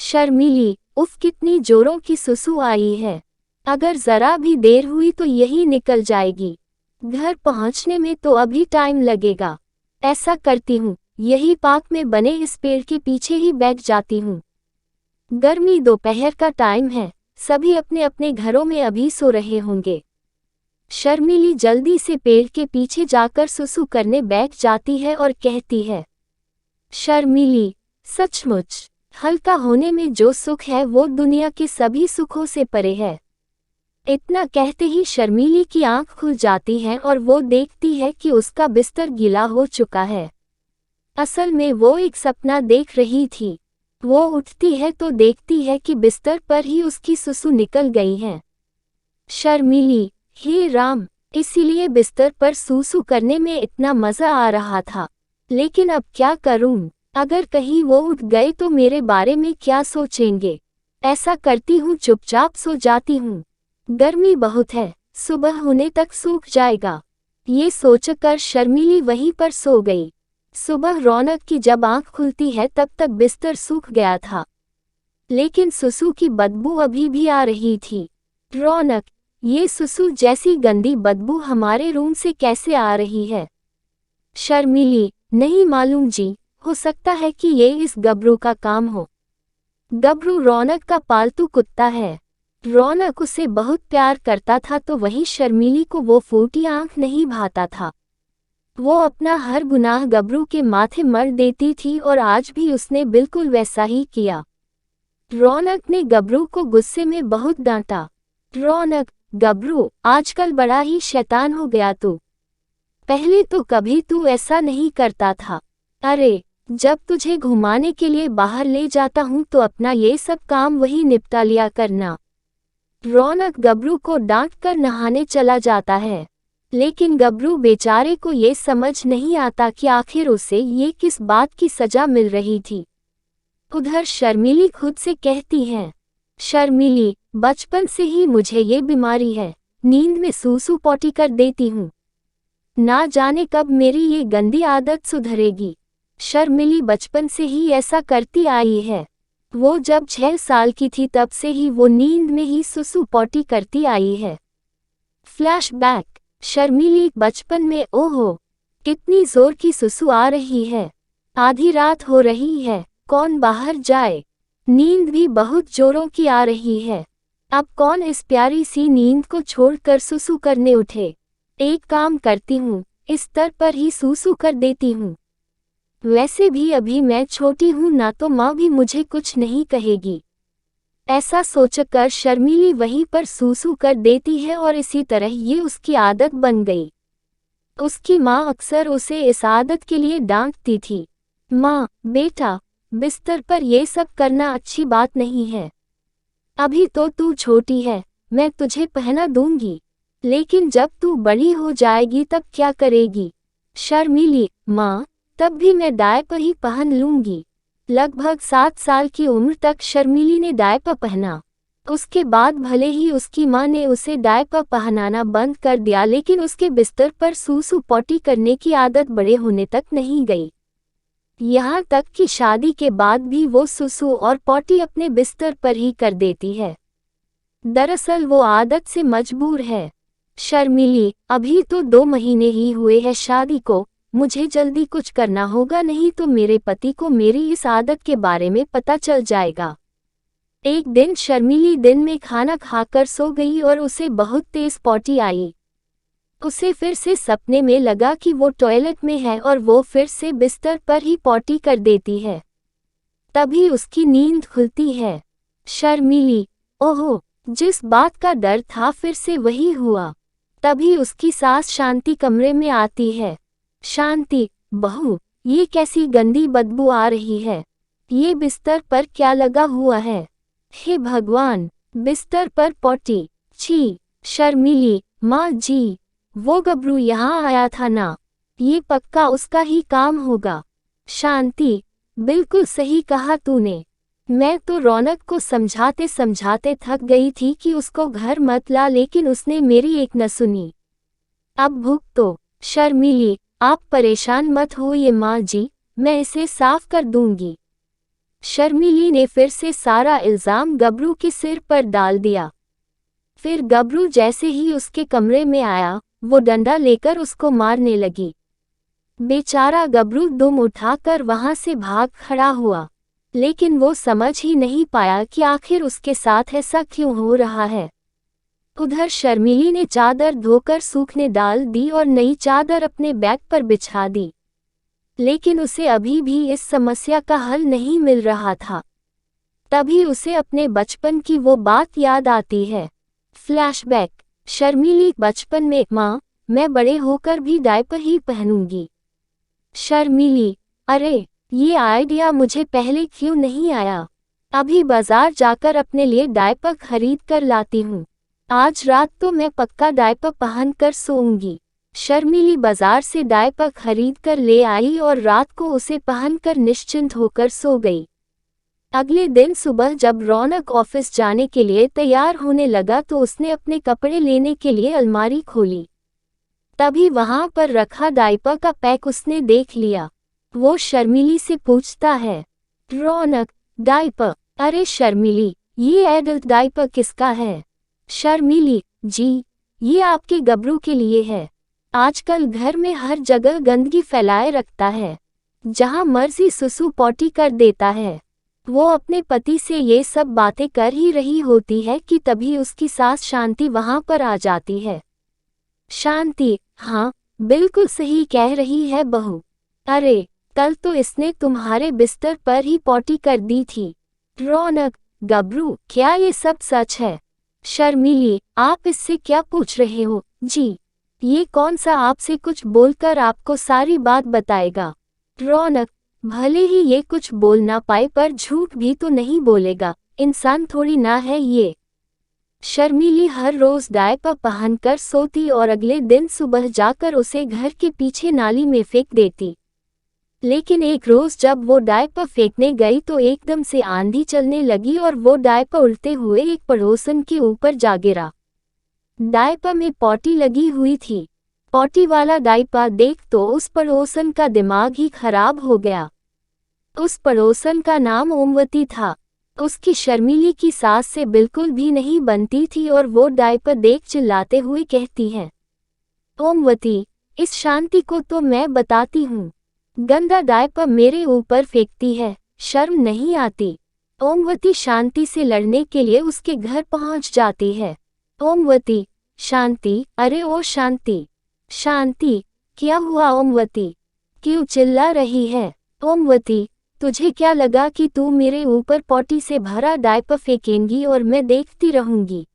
शर्मीली, उफ कितनी जोरों की सुसु आई है। अगर जरा भी देर हुई तो यही निकल जाएगी। घर पहुंचने में तो अभी टाइम लगेगा। ऐसा करती हूँ, यही पार्क में बने इस पेड़ के पीछे ही बैठ जाती हूँ। गर्मी दोपहर का टाइम है, सभी अपने अपने घरों में अभी सो रहे होंगे। शर्मीली जल्दी से पेड़ के पीछे जाकर सुसु करने बैठ जाती है और कहती है, शर्मीली, सचमुच हल्का होने में जो सुख है वो दुनिया के सभी सुखों से परे है। इतना कहते ही शर्मीली की आंख खुल जाती है और वो देखती है कि उसका बिस्तर गीला हो चुका है। असल में वो एक सपना देख रही थी। वो उठती है तो देखती है कि बिस्तर पर ही उसकी सुसु निकल गई है। शर्मीली, हे राम, इसीलिए बिस्तर पर सुसु करने में इतना मजा आ रहा था। लेकिन अब क्या करूं? अगर कहीं वो उठ गए तो मेरे बारे में क्या सोचेंगे? ऐसा करती हूँ, चुपचाप सो जाती हूँ। गर्मी बहुत है, सुबह होने तक सूख जाएगा। ये सोचकर शर्मीली वहीं पर सो गई। सुबह रौनक की जब आंख खुलती है तब तक बिस्तर सूख गया था, लेकिन सुसु की बदबू अभी भी आ रही थी। रौनक, ये सुसु जैसी गंदी बदबू हमारे रूम से कैसे आ रही है? शर्मीली, नहीं मालूम जी, हो सकता है कि ये इस गबरू का काम हो। गबरू रौनक का पालतू कुत्ता है। रौनक उसे बहुत प्यार करता था तो वही शर्मीली को वो फूटी आंख नहीं भाता था। वो अपना हर गुनाह गबरू के माथे मर देती थी और आज भी उसने बिल्कुल वैसा ही किया। रौनक ने गबरू को गुस्से में बहुत डांटा। रौनक, गबरू, आजकल बड़ा ही शैतान हो गया तू। पहले तो कभी तू ऐसा नहीं करता था। अरे, जब तुझे घुमाने के लिए बाहर ले जाता हूँ तो अपना ये सब काम वही निपटा लिया करना। रौनक गबरू को डांट कर नहाने चला जाता है, लेकिन गबरू बेचारे को ये समझ नहीं आता कि आखिर उसे ये किस बात की सजा मिल रही थी। उधर शर्मीली खुद से कहती है, शर्मीली, बचपन से ही मुझे ये बीमारी है, नींद में सूसू पॉटी कर देती हूँ। ना जाने कब मेरी ये गंदी आदत सुधरेगी। शर्मीली बचपन से ही ऐसा करती आई है। वो जब 6 साल की थी तब से ही वो नींद में ही सुसु पॉटी करती आई है। फ्लैशबैक, शर्मीली बचपन में, ओहो, कितनी जोर की सुसु आ रही है। आधी रात हो रही है, कौन बाहर जाए। नींद भी बहुत जोरों की आ रही है। अब कौन इस प्यारी सी नींद को छोड़कर सुसु करने उठे। एक काम करती हूँ, इस स्तर पर ही सुसु कर देती हूँ। वैसे भी अभी मैं छोटी हूँ ना, तो माँ भी मुझे कुछ नहीं कहेगी। ऐसा सोचकर शर्मीली वहीं पर सूसू कर देती है और इसी तरह ये उसकी आदत बन गई। उसकी माँ अक्सर उसे इस आदत के लिए डांटती थी। माँ, बेटा, बिस्तर पर ये सब करना अच्छी बात नहीं है। अभी तो तू छोटी है, मैं तुझे पहना दूंगी, लेकिन जब तू बड़ी हो जाएगी तब क्या करेगी? शर्मीली, माँ, तब भी मैं डायपर ही पहन लूंगी। लगभग 7 साल की उम्र तक शर्मीली ने डायपर पहना। उसके बाद भले ही उसकी माँ ने उसे डायपर पहनाना बंद कर दिया, लेकिन उसके बिस्तर पर सूसू पॉटी करने की आदत बड़े होने तक नहीं गई। यहाँ तक कि शादी के बाद भी वो सुसु और पॉटी अपने बिस्तर पर ही कर देती है। दरअसल वो आदत से मजबूर है। शर्मीली, अभी तो 2 महीने ही हुए हैं शादी को, मुझे जल्दी कुछ करना होगा, नहीं तो मेरे पति को मेरी इस आदत के बारे में पता चल जाएगा। एक दिन शर्मीली दिन में खाना खाकर सो गई और उसे बहुत तेज पॉटी आई। उसे फिर से सपने में लगा कि वो टॉयलेट में है और वो फिर से बिस्तर पर ही पॉटी कर देती है। तभी उसकी नींद खुलती है। शर्मीली, ओहो, जिस बात का डर था फिर से वही हुआ। तभी उसकी सास शांति कमरे में आती है। शांति, बहू, ये कैसी गंदी बदबू आ रही है। ये बिस्तर पर क्या लगा हुआ है? हे भगवान, बिस्तर पर पॉटी, छी। शर्मीली, माँ जी, वो गबरू यहाँ आया था ना, ये पक्का उसका ही काम होगा। शांति, बिल्कुल सही कहा तूने। मैं तो रौनक को समझाते समझाते थक गई थी कि उसको घर मत ला, लेकिन उसने मेरी एक न सुनी। अब भुगतो। शर्मीली, आप परेशान मत होइए माँ जी, मैं इसे साफ कर दूंगी। शर्मिली ने फिर से सारा इल्ज़ाम गबरू के सिर पर डाल दिया। फिर गबरू जैसे ही उसके कमरे में आया, वो डंडा लेकर उसको मारने लगी। बेचारा गबरू दुम उठाकर वहां से भाग खड़ा हुआ, लेकिन वो समझ ही नहीं पाया कि आखिर उसके साथ ऐसा क्यों हो रहा है। उधर शर्मिली ने चादर धोकर सूखने डाल दी और नई चादर अपने बैग पर बिछा दी, लेकिन उसे अभी भी इस समस्या का हल नहीं मिल रहा था। तभी उसे अपने बचपन की वो बात याद आती है। फ्लैशबैक। शर्मिली बचपन में, माँ, मैं बड़े होकर भी डायपर ही पहनूंगी। शर्मिली, अरे, ये आइडिया मुझे पहले क्यों नहीं आया? अभी बाजार जाकर अपने लिए डायपर खरीद कर लाती हूँ। आज रात तो मैं पक्का डायपर पहनकर सोऊंगी। शर्मिली बाजार से डायपर खरीद कर ले आई और रात को उसे पहनकर निश्चिंत होकर सो गई। अगले दिन सुबह जब रौनक ऑफिस जाने के लिए तैयार होने लगा तो उसने अपने कपड़े लेने के लिए अलमारी खोली। तभी वहां पर रखा डायपर का पैक उसने देख लिया। वो शर्मिली से पूछता है, रौनक, डायपर? अरे शर्मिली, ये एडल्ट डायपर किसका है? शर्मिली, जी, ये आपके गबरू के लिए है। आजकल घर में हर जगह गंदगी फैलाए रखता है, जहां मर्जी सुसु पॉटी कर देता है। वो अपने पति से ये सब बातें कर ही रही होती है कि तभी उसकी सास शांति वहां पर आ जाती है। शांति, हाँ, बिल्कुल सही कह रही है बहू। अरे, कल तो इसने तुम्हारे बिस्तर पर ही पॉटी कर दी थी। रौनक, गबरू, क्या ये सब सच है? शर्मिली, आप इससे क्या पूछ रहे हो? जी, ये कौन सा आपसे कुछ बोलकर आपको सारी बात बताएगा? रौनक, भले ही ये कुछ बोल ना पाए पर झूठ भी तो नहीं बोलेगा, इंसान थोड़ी ना है ये। शर्मिली हर रोज डायपर पहनकर सोती और अगले दिन सुबह जाकर उसे घर के पीछे नाली में फेंक देती। लेकिन एक रोज जब वो डायपर फेंकने गई तो एकदम से आंधी चलने लगी और वो डायपर उल्टे हुए एक पड़ोसन के ऊपर जा गिरा। डायपर में पॉटी लगी हुई थी। पॉटी वाला डायपर देख तो उस पड़ोसन का दिमाग ही खराब हो गया। उस पड़ोसन का नाम ओमवती था। उसकी शर्मिली की सास से बिल्कुल भी नहीं बनती थी और वो डायपर देख चिल्लाते हुए कहती है, ओमवती, इस शांति को तो मैं बताती हूँ, गंदा डायपर मेरे ऊपर फेंकती है, शर्म नहीं आती। ओमवती शांति से लड़ने के लिए उसके घर पहुँच जाती है। ओमवती, शांति, अरे ओ शांति। शांति, क्या हुआ ओमवती? क्यों चिल्ला रही है? ओमवती, तुझे क्या लगा कि तू मेरे ऊपर पॉटी से भरा डायपर फेंकेंगी और मैं देखती रहूंगी?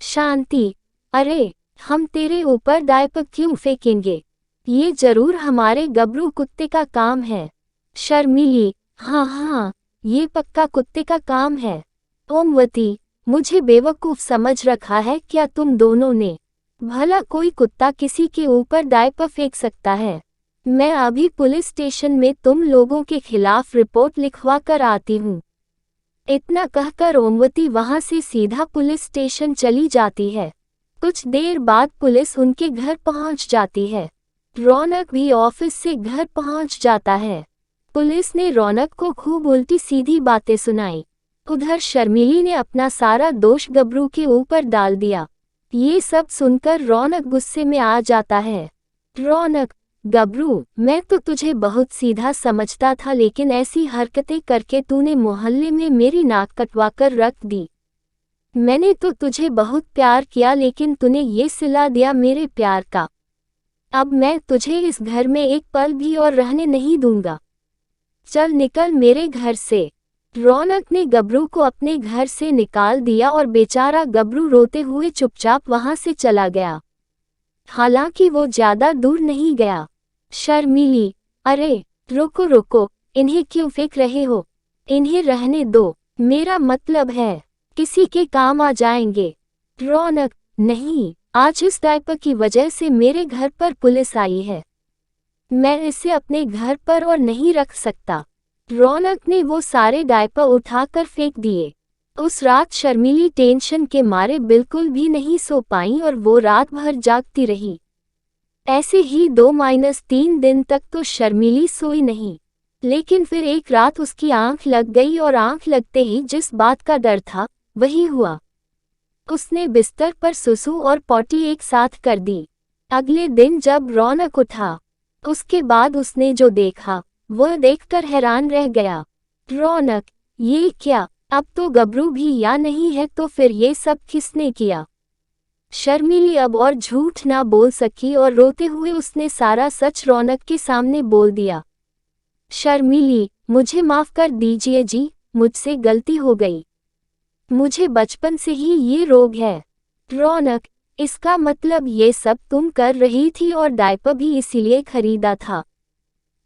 शांति, अरे, हम तेरे ऊपर डायपर क्यों फेंकेंगे? ये जरूर हमारे गबरू कुत्ते का काम है। शर्मिली, हाँ हाँ, ये पक्का कुत्ते का काम है। ओमवती, मुझे बेवकूफ समझ रखा है क्या तुम दोनों ने? भला कोई कुत्ता किसी के ऊपर डायपर फेंक सकता है? मैं अभी पुलिस स्टेशन में तुम लोगों के खिलाफ रिपोर्ट लिखवा कर आती हूँ। इतना कहकर ओमवती वहां से सीधा पुलिस स्टेशन चली जाती है। कुछ देर बाद पुलिस उनके घर पहुंच जाती है। रौनक भी ऑफिस से घर पहुंच जाता है। पुलिस ने रौनक को खूब उल्टी सीधी बातें सुनाई। उधर शर्मिली ने अपना सारा दोष गबरू के ऊपर डाल दिया। ये सब सुनकर रौनक गुस्से में आ जाता है। रौनक, गबरू, मैं तो तुझे बहुत सीधा समझता था, लेकिन ऐसी हरकतें करके तूने मोहल्ले में मेरी नाक कटवा कर रख दी। मैंने तो तुझे बहुत प्यार किया, लेकिन तूने ये सिला दिया मेरे प्यार का। अब मैं तुझे इस घर में एक पल भी और रहने नहीं दूंगा। चल निकल मेरे घर से। रौनक ने गबरू को अपने घर से निकाल दिया और बेचारा गबरू रोते हुए चुपचाप वहां से चला गया। हालांकि वो ज्यादा दूर नहीं गया। शर्मिली, अरे रुको रुको, इन्हें क्यों फेंक रहे हो? इन्हें रहने दो, मेरा मतलब है किसी के काम आ जाएंगे। रौनक, नहीं, आज इस डायपर की वजह से मेरे घर पर पुलिस आई है। मैं इसे अपने घर पर और नहीं रख सकता। रौनक ने वो सारे डायपर उठाकर फेंक दिए। उस रात शर्मिली टेंशन के मारे बिल्कुल भी नहीं सो पाई और वो रात भर जागती रही। ऐसे ही 2-3 दिन तक तो शर्मिली सोई नहीं, लेकिन फिर एक रात उसकी आंख लग गई और आंख लगते ही जिस बात का डर था वही हुआ। उसने बिस्तर पर सुसु और पॉटी एक साथ कर दी। अगले दिन जब रौनक उठा, उसके बाद उसने जो देखा वह देखकर हैरान रह गया। रौनक, ये क्या? अब तो गबरू भी या नहीं है तो फिर ये सब किसने किया? शर्मीली अब और झूठ ना बोल सकी और रोते हुए उसने सारा सच रौनक के सामने बोल दिया। शर्मीली, मुझे माफ कर दीजिए जी, मुझसे गलती हो गई। मुझे बचपन से ही ये रोग है। रौनक, इसका मतलब ये सब तुम कर रही थी और डायपर भी इसीलिए खरीदा था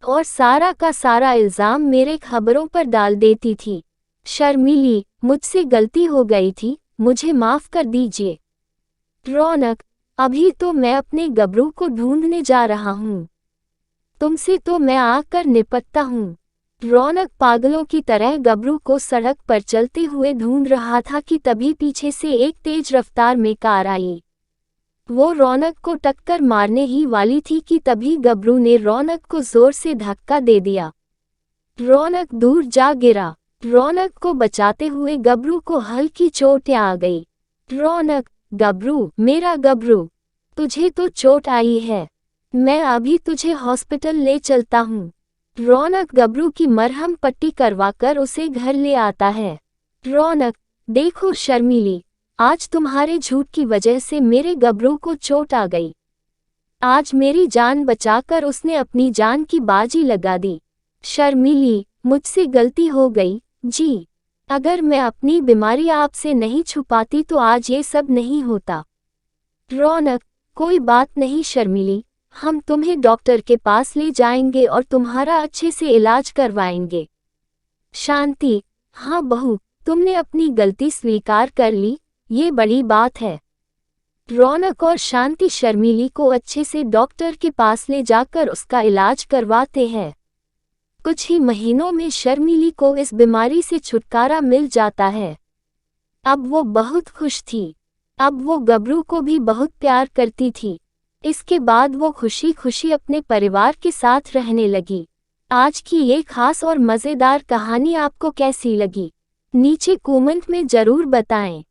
और सारा का सारा इल्जाम मेरे खबरों पर डाल देती थी। शर्मीली, मुझसे गलती हो गई थी, मुझे माफ कर दीजिए। रौनक, अभी तो मैं अपने गबरू को ढूंढने जा रहा हूँ, तुमसे तो मैं आकर निपटता हूँ। रौनक पागलों की तरह गबरू को सड़क पर चलते हुए ढूंढ रहा था कि तभी पीछे से एक तेज रफ्तार में कार आई। वो रौनक को टक्कर मारने ही वाली थी कि तभी गबरू ने रौनक को जोर से धक्का दे दिया। रौनक दूर जा गिरा। रौनक को बचाते हुए गबरू को हल्की चोटें आ गई। रौनक, गबरू, मेरा गबरू, तुझे तो चोट आई है, मैं अभी तुझे हॉस्पिटल ले चलता हूँ। रौनक गबरू की मरहम पट्टी करवाकर उसे घर ले आता है। रौनक, देखो शर्मीली, आज तुम्हारे झूठ की वजह से मेरे गबरू को चोट आ गई। आज मेरी जान बचाकर उसने अपनी जान की बाजी लगा दी। शर्मीली, मुझसे गलती हो गई जी। अगर मैं अपनी बीमारी आपसे नहीं छुपाती तो आज ये सब नहीं होता। रौनक, कोई बात नहीं शर्मीली, हम तुम्हें डॉक्टर के पास ले जाएंगे और तुम्हारा अच्छे से इलाज करवाएंगे। शांति, हाँ बहू, तुमने अपनी गलती स्वीकार कर ली, ये बड़ी बात है। रौनक और शांति शर्मीली को अच्छे से डॉक्टर के पास ले जाकर उसका इलाज करवाते हैं। कुछ ही महीनों में शर्मीली को इस बीमारी से छुटकारा मिल जाता है। अब वो बहुत खुश थी। अब वो गबरू को भी बहुत प्यार करती थी। इसके बाद वो खुशी खुशी अपने परिवार के साथ रहने लगी। आज की ये खास और मज़ेदार कहानी आपको कैसी लगी? नीचे कमेंट में ज़रूर बताएं।